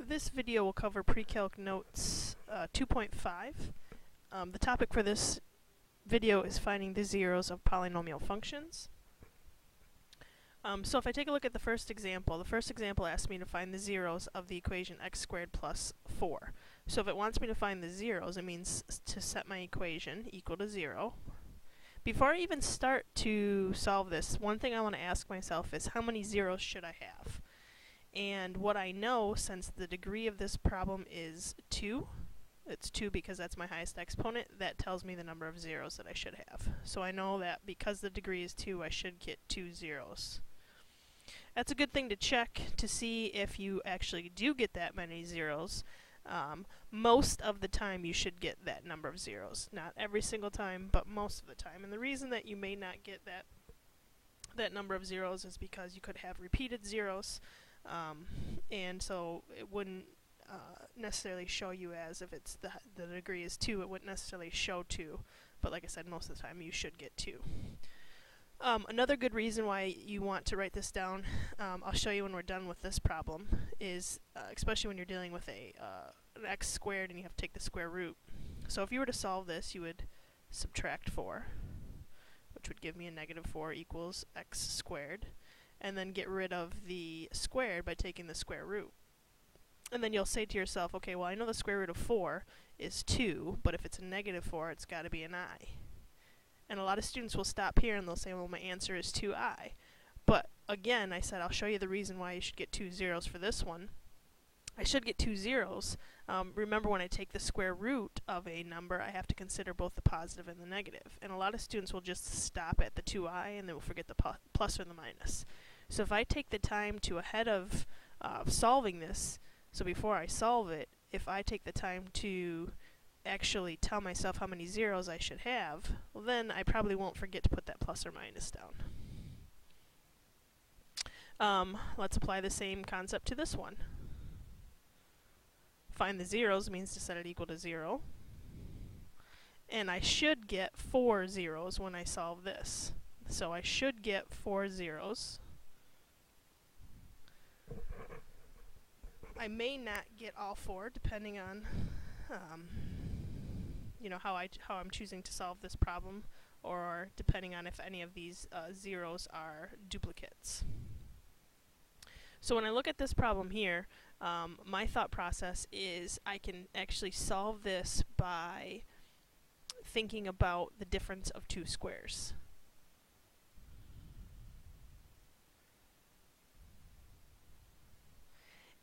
This video will cover Pre-Calc Notes 2.5. The topic for this video is finding the zeros of polynomial functions. So if I take a look at the first example asks me to find the zeros of the equation x squared plus 4. So if it wants me to find the zeros, it means to set my equation equal to 0. Before I even start to solve this, one thing I want to ask myself is how many zeros should I have? And what I know, since the degree of this problem is 2, it's 2 because that's my highest exponent, that tells me the number of zeros that I should have. So I know that because the degree is 2, I should get 2 zeros. That's a good thing to check to see if you actually do get that many zeros. Most of the time you should get that number of zeros. Not every single time, but most of the time. And the reason that you may not get that number of zeros is because you could have repeated zeros. And so it wouldn't necessarily show you as if it's the degree is 2, it wouldn't necessarily show 2. But like I said, most of the time you should get 2. Another good reason why you want to write this down, I'll show you when we're done with this problem, is especially when you're dealing with an x squared and you have to take the square root. So if you were to solve this, you would subtract 4, which would give me a negative 4 equals x squared, and then get rid of the squared by taking the square root. And then you'll say to yourself, okay, well I know the square root of 4 is 2, but if it's a negative 4, it's got to be an I. And a lot of students will stop here and they'll say, well, my answer is 2i. But again, I said I'll show you the reason why you should get 2 zeros for this one. I should get 2 zeros. Remember, when I take the square root of a number, I have to consider both the positive and the negative. And a lot of students will just stop at the 2i and they will forget the plus or the minus. So if I take the time to, ahead of solving this, so before I solve it, if I take the time to actually tell myself how many zeros I should have, well then I probably won't forget to put that plus or minus down. Let's apply the same concept to this one. Find the zeros means to set it equal to 0. And I should get 4 zeros when I solve this. So I should get 4 zeros. I may not get all 4 depending on you know, how I'm choosing to solve this problem, or depending on if any of these zeros are duplicates. So when I look at this problem here, my thought process is I can actually solve this by thinking about the difference of 2 squares.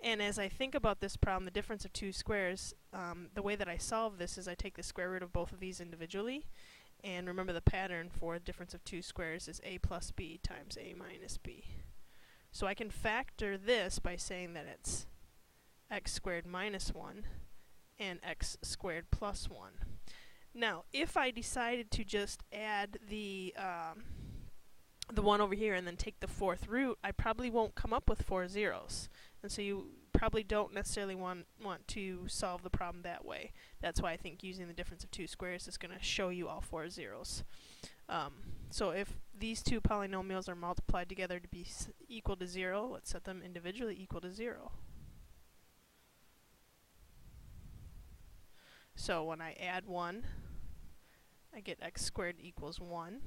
And as I think about this problem, the difference of 2 squares, the way that I solve this is I take the square root of both of these individually. And remember, the pattern for a difference of 2 squares is a plus b times a minus b. So I can factor this by saying that it's x squared minus 1 and x squared plus 1. Now, if I decided to just add the 1 over here and then take the 4th root, I probably won't come up with 4 zeros. And so you probably don't necessarily want to solve the problem that way. That's why I think using the difference of 2 squares is going to show you all 4 zeros. So if these two polynomials are multiplied together to be equal to 0, let's set them individually equal to 0. So when I add 1, I get x squared equals 1.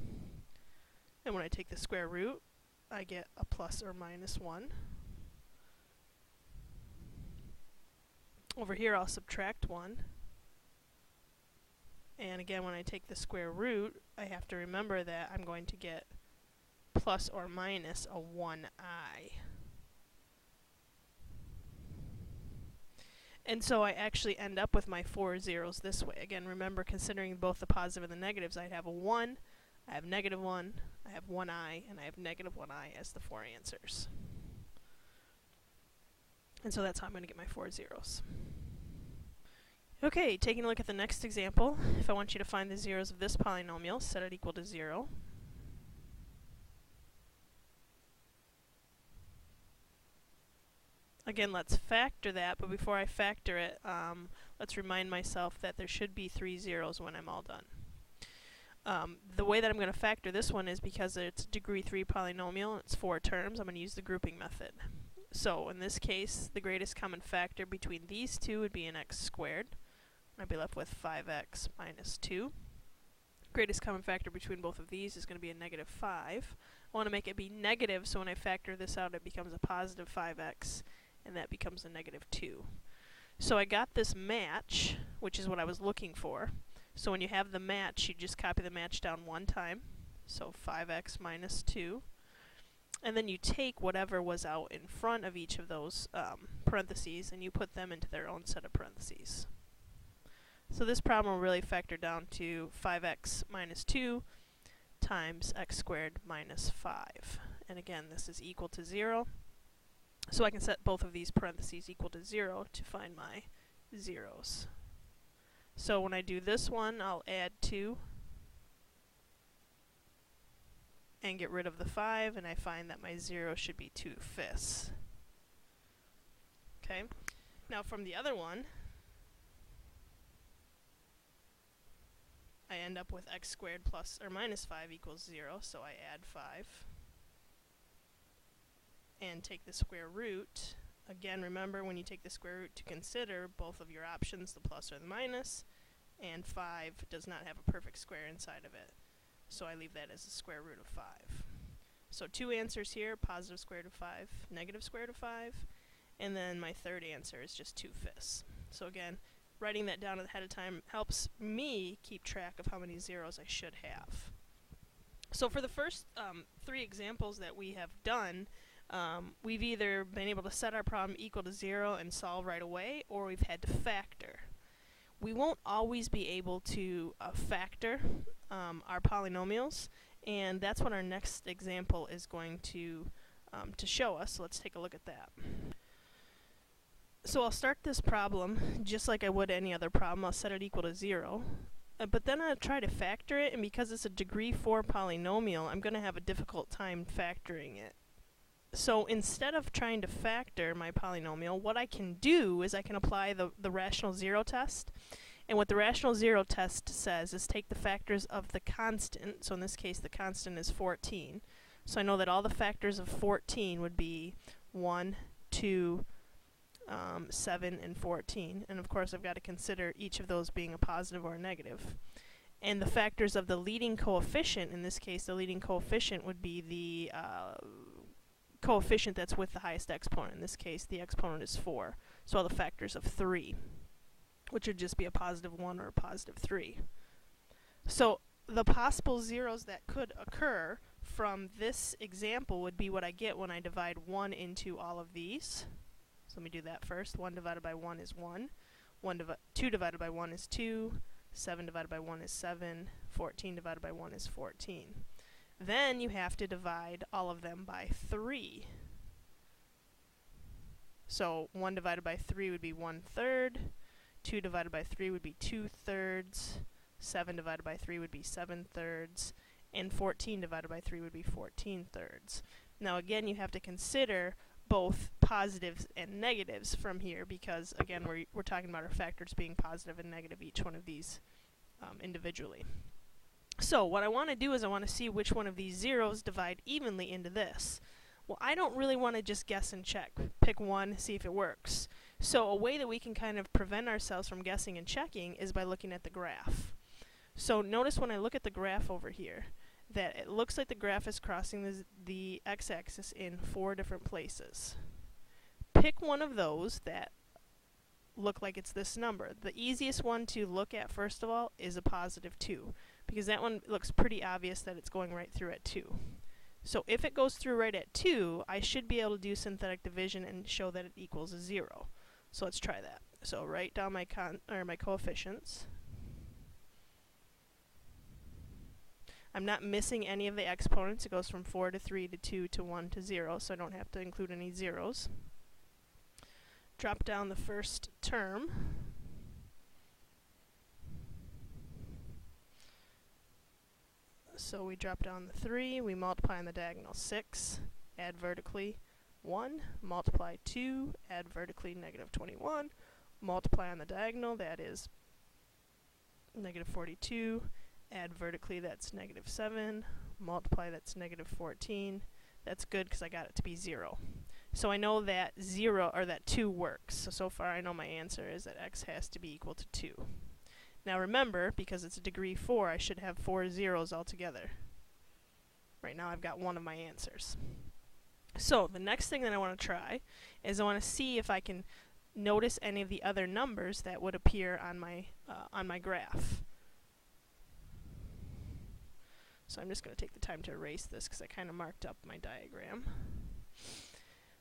And when I take the square root, I get a plus or minus 1. Over here I'll subtract 1. And again, when I take the square root, I have to remember that I'm going to get plus or minus a 1i. And so I actually end up with my 4 zeros this way. Again, remember, considering both the positive and the negatives, I'd have a 1, I have negative 1, I have 1i, and I have negative 1i as the 4 answers. And so that's how I'm going to get my 4 zeros. Okay, taking a look at the next example, if I want you to find the zeros of this polynomial, set it equal to 0. Again, let's factor that, but before I factor it, let's remind myself that there should be 3 zeros when I'm all done. The way that I'm going to factor this one is because it's a degree 3 polynomial, it's 4 terms, I'm going to use the grouping method. So in this case, the greatest common factor between these two would be an x squared. I'd be left with 5x minus 2. Greatest common factor between both of these is going to be a negative 5. I want to make it be negative, so when I factor this out, it becomes a positive 5x, and that becomes a negative 2. So I got this match, which is what I was looking for. So when you have the match, you just copy the match down one time. So 5x minus 2. And then you take whatever was out in front of each of those parentheses, and you put them into their own set of parentheses. So this problem will really factor down to 5x minus 2 times x squared minus 5. And again, this is equal to 0. So I can set both of these parentheses equal to 0 to find my zeros. So when I do this one, I'll add 2 and get rid of the 5, and I find that my 0 should be 2/5. Okay? Now from the other one, I end up with x squared plus or minus 5 equals 0, so I add 5 and take the square root. Again, remember when you take the square root to consider both of your options, the plus or the minus, and 5 does not have a perfect square inside of it. So I leave that as the square root of 5. So two answers here, positive square root of 5, negative square root of 5, and then my third answer is just 2/5. So again, writing that down ahead of time helps me keep track of how many zeros I should have. So for the first 3 examples that we have done, we've either been able to set our problem equal to 0 and solve right away, or we've had to factor. We won't always be able to factor our polynomials, and that's what our next example is going to show us. So let's take a look at that. So I'll start this problem just like I would any other problem. I'll set it equal to 0. But then I'll try to factor it, and because it's a degree 4 polynomial, I'm going to have a difficult time factoring it. So instead of trying to factor my polynomial, what I can do is I can apply the rational zero test. And what the rational zero test says is take the factors of the constant. So in this case, the constant is 14. So I know that all the factors of 14 would be 1, 2, 7, and 14. And of course, I've got to consider each of those being a positive or a negative. And the factors of the leading coefficient, in this case, the leading coefficient would be the coefficient that's with the highest exponent. In this case, the exponent is 4. So all the factors of 3, which would just be a positive 1 or a positive 3. So the possible zeros that could occur from this example would be what I get when I divide 1 into all of these. So let me do that first. 1 divided by 1 is 1. 2 divided by 1 is 2. 7 divided by 1 is 7. 14 divided by 1 is 14. Then you have to divide all of them by 3. So 1 divided by 3 would be 1/3. 2 divided by 3 would be 2/3. 7 divided by 3 would be 7/3. And 14 divided by 3 would be 14/3. Now again, you have to consider both positives and negatives from here, because again, we're talking about our factors being positive and negative, each one of these individually. So what I want to do is I want to see which one of these zeros divide evenly into this. Well, I don't really want to just guess and check. Pick one, see if it works. So a way that we can kind of prevent ourselves from guessing and checking is by looking at the graph. So notice when I look at the graph over here, that it looks like the graph is crossing the x-axis in 4 different places. Pick one of those that look like it's this number. The easiest one to look at, first of all, is a positive 2, because that one looks pretty obvious that it's going right through at 2. So if it goes through right at 2, I should be able to do synthetic division and show that it equals a 0. So let's try that. So write down my coefficients. I'm not missing any of the exponents. It goes from 4 to 3 to 2 to 1 to 0, so I don't have to include any zeros. Drop down the first term. So we drop down the 3, we multiply on the diagonal 6, add vertically 1, multiply 2, add vertically negative 21, multiply on the diagonal, that is negative 42, add vertically, that's negative 7, multiply, that's negative 14. That's good because I got it to be 0. So I know that 0 or that 2 works. So far I know my answer is that x has to be equal to 2. Now remember, because it's a degree 4, I should have 4 zeros altogether. Right now I've got one of my answers. So the next thing that I want to try is I want to see if I can notice any of the other numbers that would appear on my graph. So I'm just going to take the time to erase this because I kind of marked up my diagram.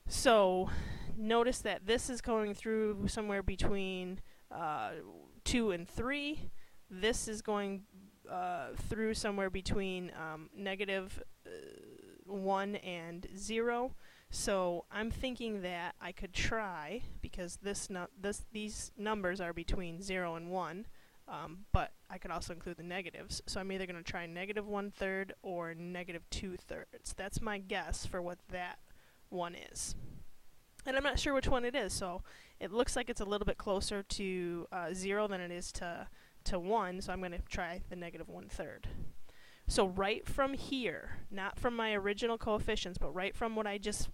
So notice that this is going through somewhere between 2 and 3. This is going through somewhere between negative 1 and 0. So I'm thinking that I could try, because these numbers are between 0 and 1, but I could also include the negatives. So I'm either going to try negative 1/3 or negative 2/3. That's my guess for what that one is. And I'm not sure which one it is, so it looks like it's a little bit closer to 0 than it is to 1, so I'm going to try the negative 1/3. So right from here, not from my original coefficients, but right from what I just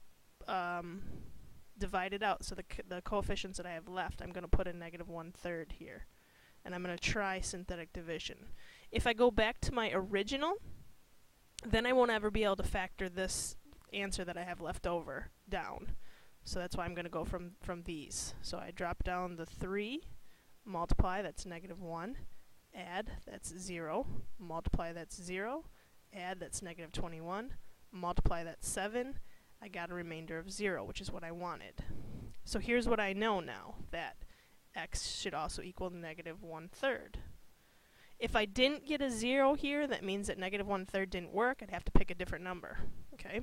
divided out, so the coefficients that I have left, I'm going to put a negative 1/3 here. And I'm going to try synthetic division. If I go back to my original, then I won't ever be able to factor this answer that I have left over down. So that's why I'm going to go from these. So I drop down the 3, multiply, that's negative 1, add, that's 0, multiply, that's 0, add, that's negative 21, multiply, that's 7, I got a remainder of 0, which is what I wanted. So here's what I know now, that x should also equal negative 1/3. If I didn't get a 0 here, that means that negative 1/3 didn't work. I'd have to pick a different number, okay?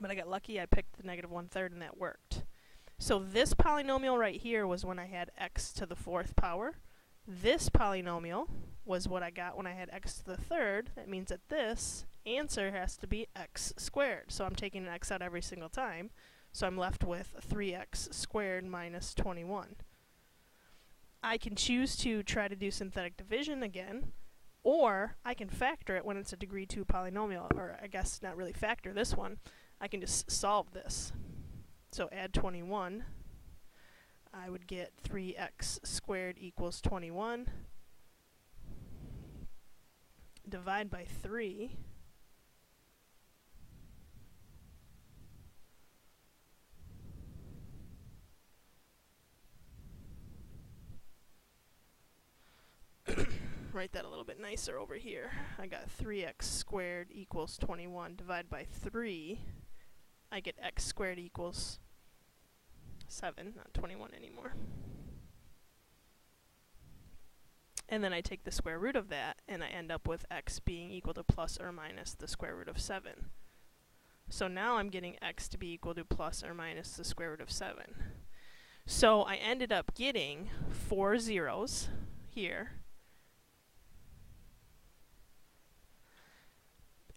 But I got lucky, I picked the negative 1/3 and that worked. So this polynomial right here was when I had x to the 4th power. This polynomial was what I got when I had x to the 3rd. That means that this answer has to be x squared. So I'm taking an x out every single time. So I'm left with 3x squared minus 21. I can choose to try to do synthetic division again, or I can factor it when it's a degree 2 polynomial, or I guess not really factor this one. I can just solve this. So add 21. I would get 3x squared equals 21. Divide by 3. Write that a little bit nicer over here. I got 3x squared equals 21. Divide by 3. I get x squared equals 7, not 21 anymore. And then I take the square root of that, and I end up with x being equal to plus or minus the square root of 7. So now I'm getting x to be equal to plus or minus the square root of 7. So I ended up getting 4 zeros here.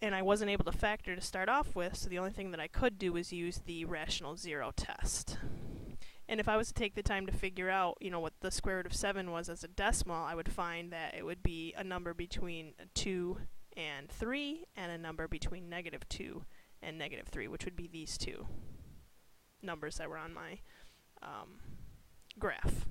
And I wasn't able to factor to start off with, so the only thing that I could do was use the rational zero test. And if I was to take the time to figure out, what the square root of 7 was as a decimal, I would find that it would be a number between 2 and 3, and a number between negative 2 and negative 3, which would be these two numbers that were on my graph.